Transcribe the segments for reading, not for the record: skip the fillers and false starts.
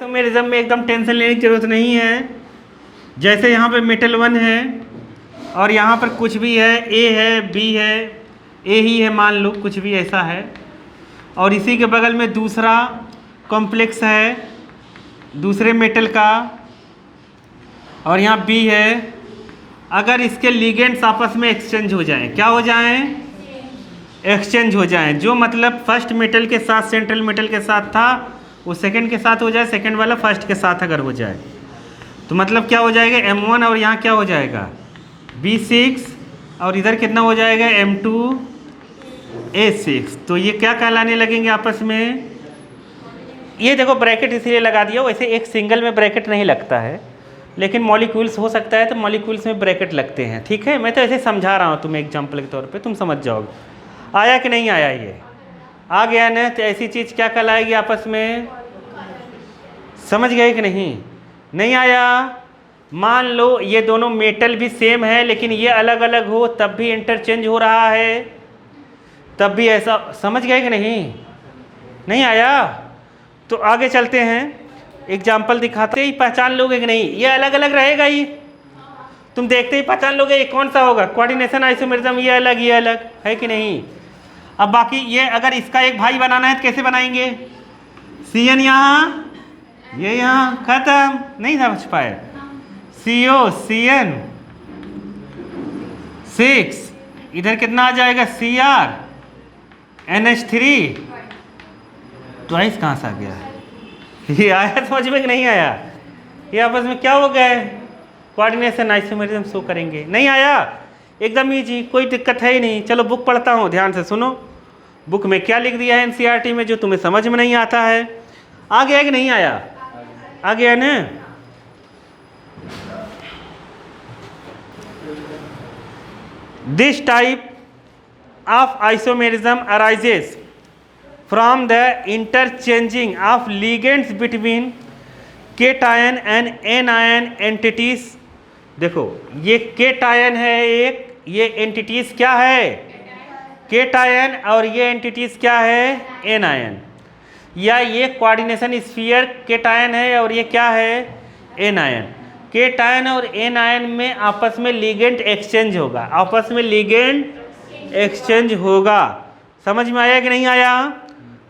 Isomerism में एकदम tension लेने की ज़रूरत नहीं है। जैसे यहाँ पे मेटल 1 है और यहाँ पर कुछ भी है, ए है, बी है, ए ही है मान लो, कुछ भी ऐसा है, और इसी के बगल में दूसरा कॉम्प्लेक्स है दूसरे मेटल का, और यहाँ बी है। अगर इसके लिगेंड्स आपस में एक्सचेंज हो जाएं, क्या हो जाएं? एक्सचेंज हो जाएं, जो मतलब फर्स्ट मेटल के साथ सेंट्रल मेटल के साथ था वो सेकंड के साथ हो जाए, सेकंड वाला फर्स्ट के साथ अगर हो जाए तो मतलब क्या हो जाएगा? M1 और यहाँ क्या हो जाएगा? B6, और इधर कितना हो जाएगा? M2 A6। तो ये क्या कहलाने लगेंगे आपस में? ये देखो ब्रैकेट इसलिए लगा दिया, वैसे एक सिंगल में ब्रैकेट नहीं लगता है, लेकिन मॉलिक्यूल्स हो सकता है तो मॉलिक्यूल्स में ब्रैकेट लगते हैं। ठीक है, मैं तो ऐसे समझा रहा हूँ तुम्हें एग्जाम्पल के तौर पे, तुम समझ जाओगे। आया कि नहीं आया? ये आ गया ना? तो ऐसी चीज़ क्या कहलाएगी आपस में? समझ गए कि नहीं? नहीं आया? मान लो ये दोनों मेटल भी सेम है लेकिन ये अलग अलग हो तब भी इंटरचेंज हो रहा है, तब भी ऐसा। समझ गए कि नहीं? नहीं आया? तो आगे चलते हैं, एग्जाम्पल दिखाते ही पहचान लोगे कि नहीं? ये अलग अलग रहेगा ही, तुम देखते ही पहचान लोगे ये कौन सा होगा। कोऑर्डिनेशन आइसोमेरिज्म, ये अलग है कि नहीं? अब बाकी ये अगर इसका एक भाई बनाना है तो कैसे बनाएंगे? CN यहाँ, ये यहाँ, खत्म। नहीं समझ पाए? CO CN 6, इधर कितना आ जाएगा? CR NH3 twice. कहाँ से आ गया? ये आया समझ में कि नहीं आया? ये आपस में क्या हो गए? कोऑर्डिनेशन आइसोमेरिज्म शो करेंगे। नहीं आया? एकदम ईजी, कोई दिक्कत है ही नहीं। चलो बुक पढ़ता हूँ, ध्यान से सुनो। बुक में क्या लिख दिया है NCERT में जो तुम्हें समझ में नहीं आता है? आ गया कि नहीं आया? आ गया ना? This type of isomerism arises from the interchanging of ligands between cation and anion entities. देखो ये केटायन है एक, ये एंटिटीज क्या है? केटायन, और ये एंटिटीज क्या है? एनायन। या ये कोऑर्डिनेशन स्फीयर केटायन है और ये क्या है? एनायन। केटायन और एनायन में आपस में लिगेंड एक्सचेंज होगा, आपस में लिगेंड एक्सचेंज होगा। समझ में आया कि नहीं आया?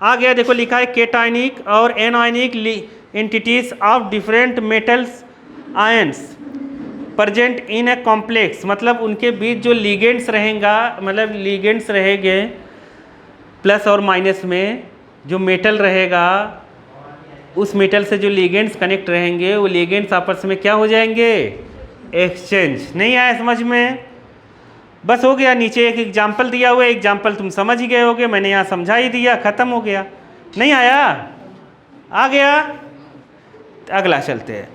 आ गया। देखो लिखा है केटायनिक और anionic entities of different metals ions present in a complex, मतलब उनके बीच जो लिगेंड्स रहेगा, मतलब लिगेंड्स रहेंगे प्लस और माइनस में, जो मेटल रहेगा उस मेटल से जो लिगेंड्स कनेक्ट रहेंगे वो लिगेंड्स आपस में क्या हो जाएंगे? एक्सचेंज। नहीं आया समझ में? बस हो गया। नीचे एक एग्जाम्पल दिया हुआ है, एग्जाम्पल तुम समझ ही गए होगे, मैंने यहाँ समझा ही दिया, खत्म हो गया। नहीं आया? आ गया? अगला चलते हैं।